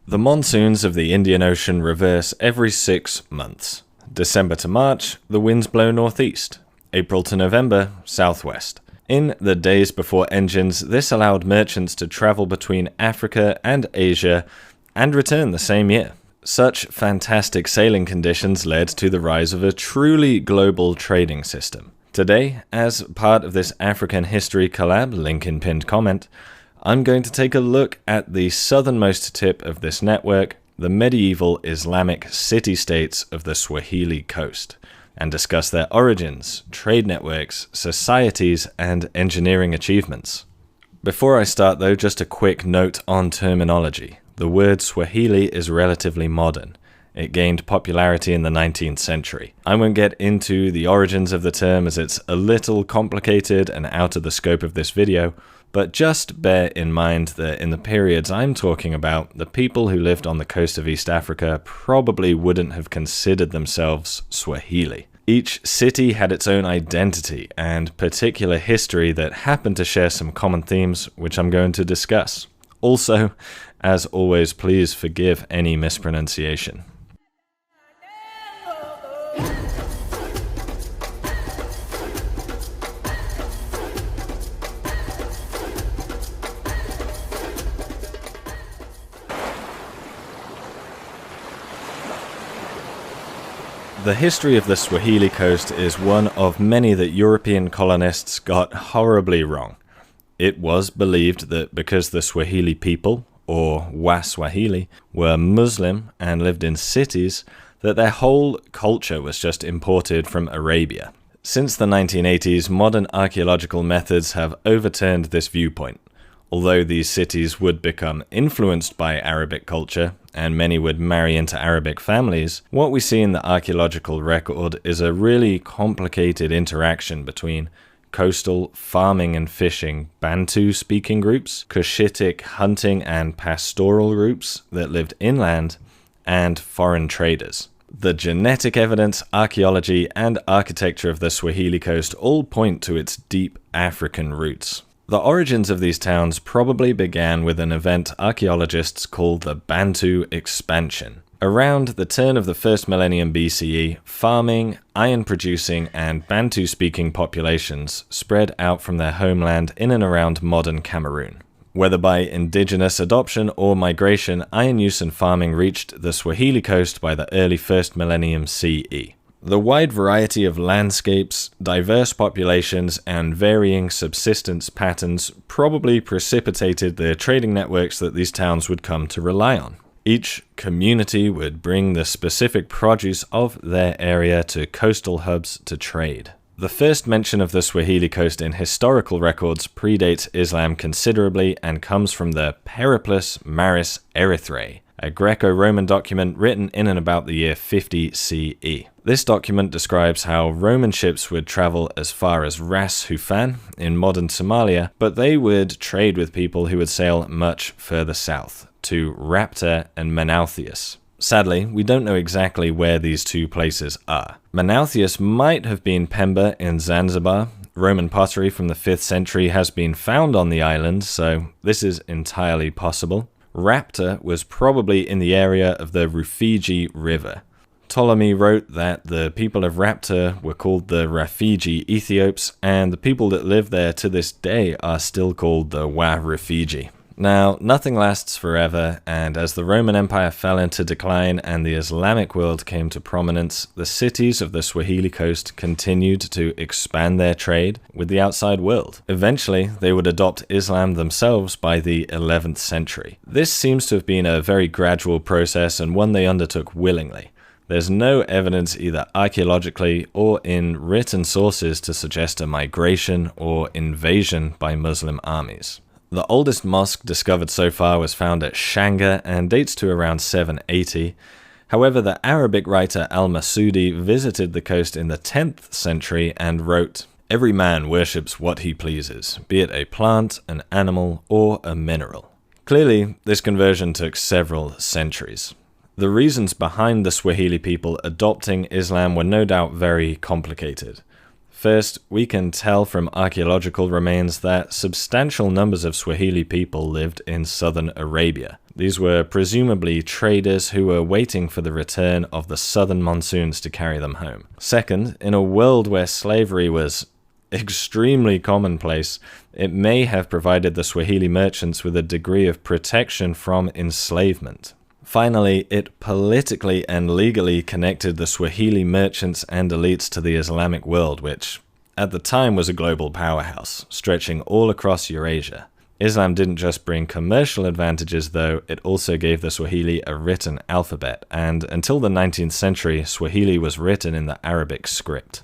The monsoons of the Indian Ocean reverse every 6 months. December to March, the winds blow northeast. April to November, southwest. In the days before engines, this allowed merchants to travel between Africa and Asia and return the same year. Such fantastic sailing conditions led to the rise of a truly global trading system. Today, as part of this African History collab, link in pinned comment, I'm going to take a look at the southernmost tip of this network, the medieval Islamic city-states of the Swahili coast, and discuss their origins, trade networks, societies, and engineering achievements. Before I start though, just a quick note on terminology. The word Swahili is relatively modern. It gained popularity in the 19th century. I won't get into the origins of the term as it's a little complicated and out of the scope of this video, but just bear in mind that in the periods I'm talking about, the people who lived on the coast of East Africa probably wouldn't have considered themselves Swahili. Each city had its own identity and particular history that happened to share some common themes, which I'm going to discuss. Also, as always, please forgive any mispronunciation. The history of the Swahili coast is one of many that European colonists got horribly wrong. It was believed that because the Swahili people, or Waswahili, were Muslim and lived in cities, that their whole culture was just imported from Arabia. Since the 1980s, modern archaeological methods have overturned this viewpoint. Although these cities would become influenced by Arabic culture, and many would marry into Arabic families, what we see in the archaeological record is a really complicated interaction between coastal farming and fishing Bantu-speaking groups, Cushitic hunting and pastoral groups that lived inland, and foreign traders. The genetic evidence, archaeology, and architecture of the Swahili coast all point to its deep African roots. The origins of these towns probably began with an event archaeologists call the Bantu expansion. Around the turn of the first millennium BCE, farming, iron-producing, and Bantu-speaking populations spread out from their homeland in and around modern Cameroon. Whether by indigenous adoption or migration, iron use and farming reached the Swahili coast by the early first millennium CE. The wide variety of landscapes, diverse populations, and varying subsistence patterns probably precipitated the trading networks that these towns would come to rely on. Each community would bring the specific produce of their area to coastal hubs to trade. The first mention of the Swahili coast in historical records predates Islam considerably and comes from the Periplus Maris Erythrae, a Greco-Roman document written in and about the year 50 CE. This document describes how Roman ships would travel as far as Ras Hufan in modern Somalia, but they would trade with people who would sail much further south, to Rapta and Manauthius. Sadly, we don't know exactly where these two places are. Manauthius might have been Pemba in Zanzibar. Roman pottery from the 5th century has been found on the island, so this is entirely possible. Rapta was probably in the area of the Rufiji River. Ptolemy wrote that the people of Rapta were called the Rafiji Ethiops, and the people that live there to this day are still called the Wa Rafiji. Now, nothing lasts forever, and as the Roman Empire fell into decline and the Islamic world came to prominence, the cities of the Swahili coast continued to expand their trade with the outside world. Eventually, they would adopt Islam themselves by the 11th century. This seems to have been a very gradual process and one they undertook willingly. There's no evidence either archaeologically or in written sources to suggest a migration or invasion by Muslim armies. The oldest mosque discovered so far was found at Shanga and dates to around 780. However, the Arabic writer al-Masudi visited the coast in the 10th century and wrote, "Every man worships what he pleases, be it a plant, an animal, or a mineral." Clearly, this conversion took several centuries. The reasons behind the Swahili people adopting Islam were no doubt very complicated. First, we can tell from archaeological remains that substantial numbers of Swahili people lived in southern Arabia. These were presumably traders who were waiting for the return of the southern monsoons to carry them home. Second, in a world where slavery was extremely commonplace, it may have provided the Swahili merchants with a degree of protection from enslavement. Finally, it politically and legally connected the Swahili merchants and elites to the Islamic world, which at the time was a global powerhouse, stretching all across Eurasia. Islam didn't just bring commercial advantages though, it also gave the Swahili a written alphabet, and until the 19th century, Swahili was written in the Arabic script.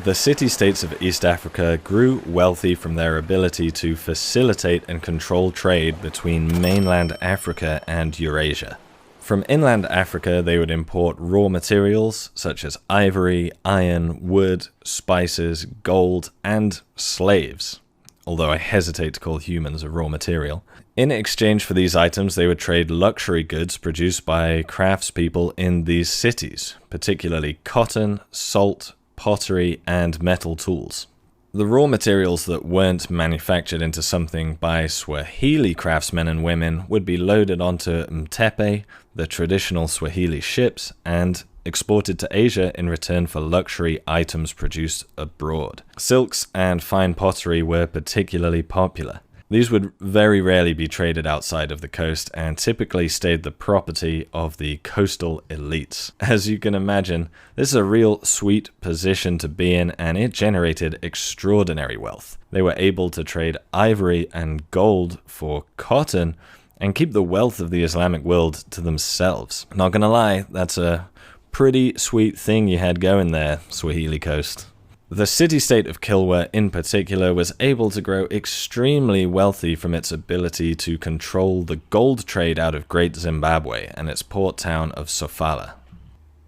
The city-states of East Africa grew wealthy from their ability to facilitate and control trade between mainland Africa and Eurasia. From inland Africa, they would import raw materials such as ivory, iron, wood, spices, gold, and slaves, although I hesitate to call humans a raw material. In exchange for these items, they would trade luxury goods produced by craftspeople in these cities, particularly cotton, salt, pottery, and metal tools. The raw materials that weren't manufactured into something by Swahili craftsmen and women would be loaded onto mtepe, the traditional Swahili ships, and exported to Asia in return for luxury items produced abroad. Silks and fine pottery were particularly popular. These would very rarely be traded outside of the coast and typically stayed the property of the coastal elites. As you can imagine, this is a real sweet position to be in, and it generated extraordinary wealth. They were able to trade ivory and gold for cotton and keep the wealth of the Islamic world to themselves. Not gonna lie, that's a pretty sweet thing you had going there, Swahili coast. The city-state of Kilwa in particular was able to grow extremely wealthy from its ability to control the gold trade out of Great Zimbabwe and its port town of Sofala.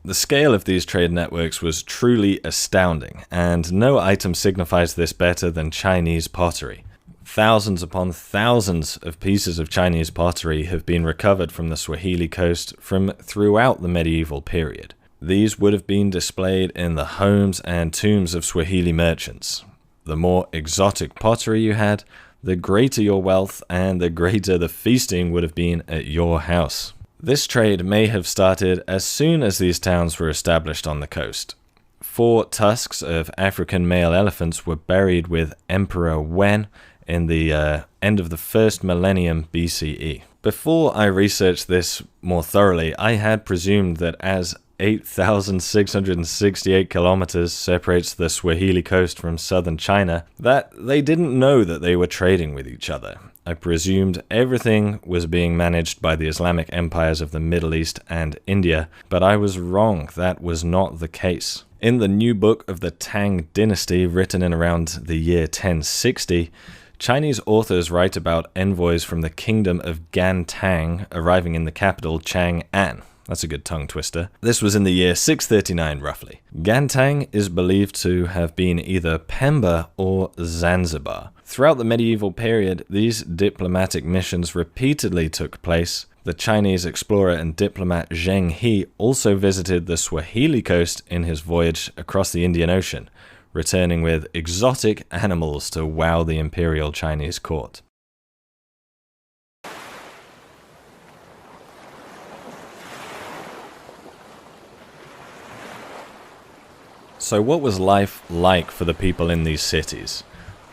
The scale of these trade networks was truly astounding, and no item signifies this better than Chinese pottery. Thousands upon thousands of pieces of Chinese pottery have been recovered from the Swahili coast from throughout the medieval period. These would have been displayed in the homes and tombs of Swahili merchants. The more exotic pottery you had, the greater your wealth and the greater the feasting would have been at your house. This trade may have started as soon as these towns were established on the coast. 4 tusks of African male elephants were buried with Emperor Wen in the end of the 1st millennium BCE. Before I researched this more thoroughly, I had presumed that as 8,668 kilometers separates the Swahili coast from southern China, that they didn't know that they were trading with each other. I presumed everything was being managed by the Islamic empires of the Middle East and India, but I was wrong. That was not the case. In the new book of the Tang dynasty, written in around the year 1060, Chinese authors write about envoys from the kingdom of Gan Tang arriving in the capital Chang'an. That's a good tongue twister. This was in the year 639 roughly. Gantang is believed to have been either Pemba or Zanzibar. Throughout the medieval period, these diplomatic missions repeatedly took place. The Chinese explorer and diplomat Zheng He also visited the Swahili coast in his voyage across the Indian Ocean, returning with exotic animals to wow the imperial Chinese court. So what was life like for the people in these cities?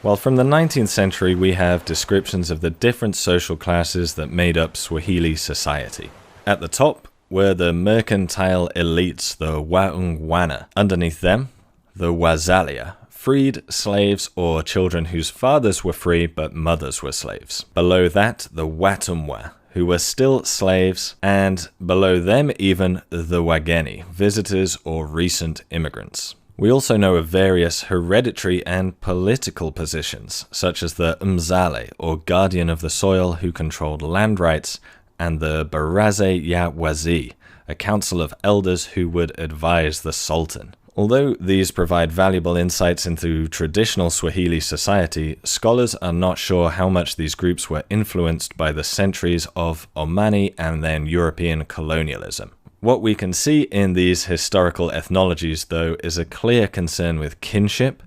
Well, from the 19th century we have descriptions of the different social classes that made up Swahili society. At the top were the mercantile elites, the Waungwana. Underneath them, the Wazalia, freed slaves or children whose fathers were free but mothers were slaves. Below that, the Watumwa, who were still slaves, and below them even the Wageni, visitors or recent immigrants. We also know of various hereditary and political positions, such as the Mzale, or guardian of the soil who controlled land rights, and the Baraze ya Wazi, a council of elders who would advise the Sultan. Although these provide valuable insights into traditional Swahili society, scholars are not sure how much these groups were influenced by the centuries of Omani and then European colonialism. What we can see in these historical ethnologies, though, is a clear concern with kinship,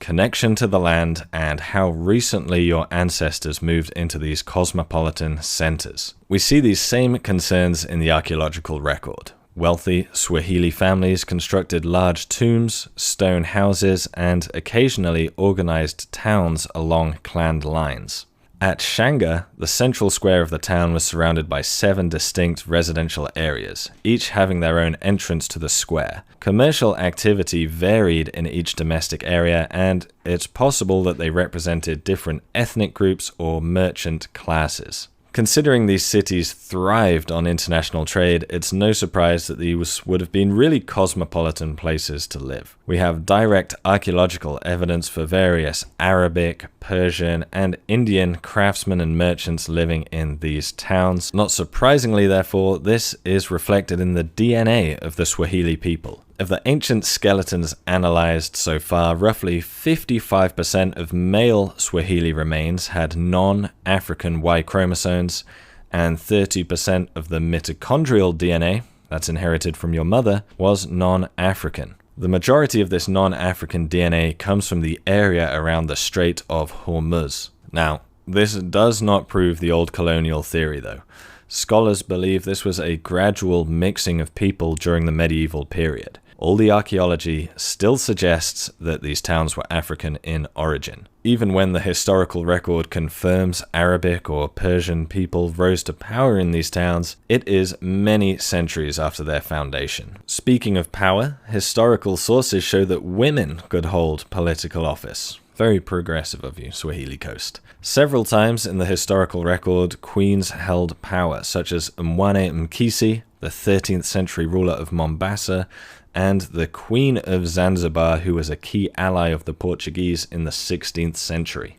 connection to the land, and how recently your ancestors moved into these cosmopolitan centers. We see these same concerns in the archaeological record. Wealthy Swahili families constructed large tombs, stone houses, and occasionally organized towns along clan lines. At Shanga, the central square of the town was surrounded by 7 distinct residential areas, each having their own entrance to the square. Commercial activity varied in each domestic area, and it's possible that they represented different ethnic groups or merchant classes. Considering these cities thrived on international trade, it's no surprise that these would have been really cosmopolitan places to live. We have direct archaeological evidence for various Arabic, Persian, and Indian craftsmen and merchants living in these towns. Not surprisingly, therefore, this is reflected in the DNA of the Swahili people. Of the ancient skeletons analyzed so far, roughly 55% of male Swahili remains had non-African Y chromosomes, and 30% of the mitochondrial DNA, that's inherited from your mother, was non-African. The majority of this non-African DNA comes from the area around the Strait of Hormuz. Now, this does not prove the old colonial theory, though. Scholars believe this was a gradual mixing of people during the medieval period. All the archaeology still suggests that these towns were African in origin. Even when the historical record confirms Arabic or Persian people rose to power in these towns, it is many centuries after their foundation. Speaking of power, historical sources show that women could hold political office. Very progressive of you, Swahili Coast. Several times in the historical record, queens held power, such as Mwane Mkisi, the 13th century ruler of Mombasa, and the Queen of Zanzibar, who was a key ally of the Portuguese in the 16th century.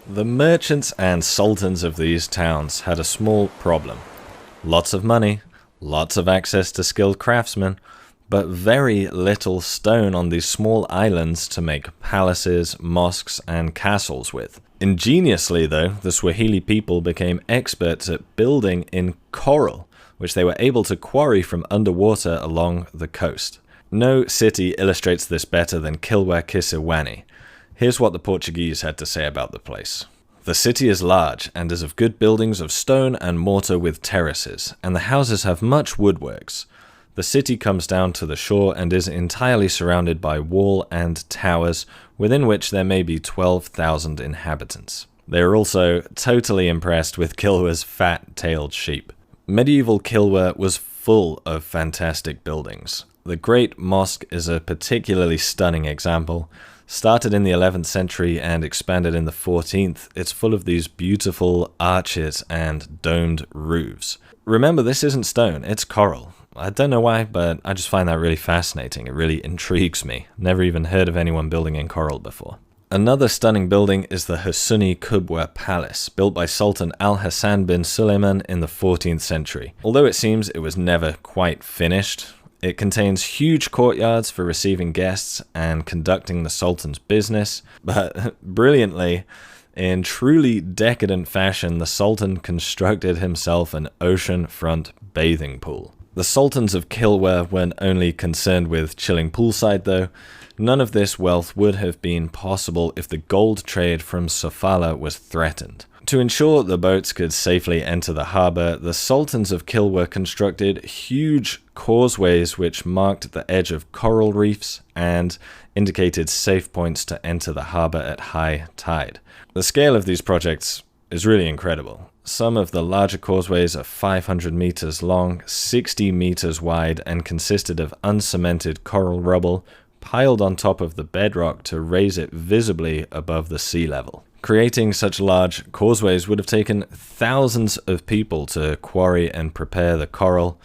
The merchants and sultans of these towns had a small problem. Lots of money, lots of access to skilled craftsmen, but very little stone on these small islands to make palaces, mosques, and castles with. Ingeniously, though, the Swahili people became experts at building in coral, which they were able to quarry from underwater along the coast. No city illustrates this better than Kilwa Kisiwani. Here's what the Portuguese had to say about the place. The city is large and is of good buildings of stone and mortar with terraces, and the houses have much woodworks. The city comes down to the shore and is entirely surrounded by wall and towers, within which there may be 12,000 inhabitants. They are also totally impressed with Kilwa's fat-tailed sheep. Medieval Kilwa was full of fantastic buildings. The Great Mosque is a particularly stunning example. Started in the 11th century and expanded in the 14th, it's full of these beautiful arches and domed roofs. Remember, this isn't stone, it's coral. I don't know why, but I just find that really fascinating. It really intrigues me. Never even heard of anyone building in coral before. Another stunning building is the Husuni Kubwa Palace, built by Sultan Al-Hassan bin Suleiman in the 14th century. Although it seems it was never quite finished, it contains huge courtyards for receiving guests and conducting the Sultan's business, but brilliantly, in truly decadent fashion, the Sultan constructed himself an ocean-front bathing pool. The Sultans of Kilwa weren't only concerned with chilling poolside though. None of this wealth would have been possible if the gold trade from Sofala was threatened. To ensure the boats could safely enter the harbour, the Sultans of Kilwa constructed huge causeways which marked the edge of coral reefs and indicated safe points to enter the harbour at high tide. The scale of these projects is really incredible. Some of the larger causeways are 500 meters long, 60 meters wide, and consisted of uncemented coral rubble piled on top of the bedrock to raise it visibly above the sea level. Creating such large causeways would have taken thousands of people to quarry and prepare the coral,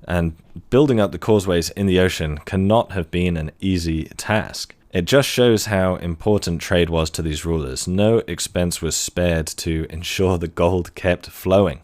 and building up the causeways in the ocean cannot have been an easy task. It just shows how important trade was to these rulers. No expense was spared to ensure the gold kept flowing.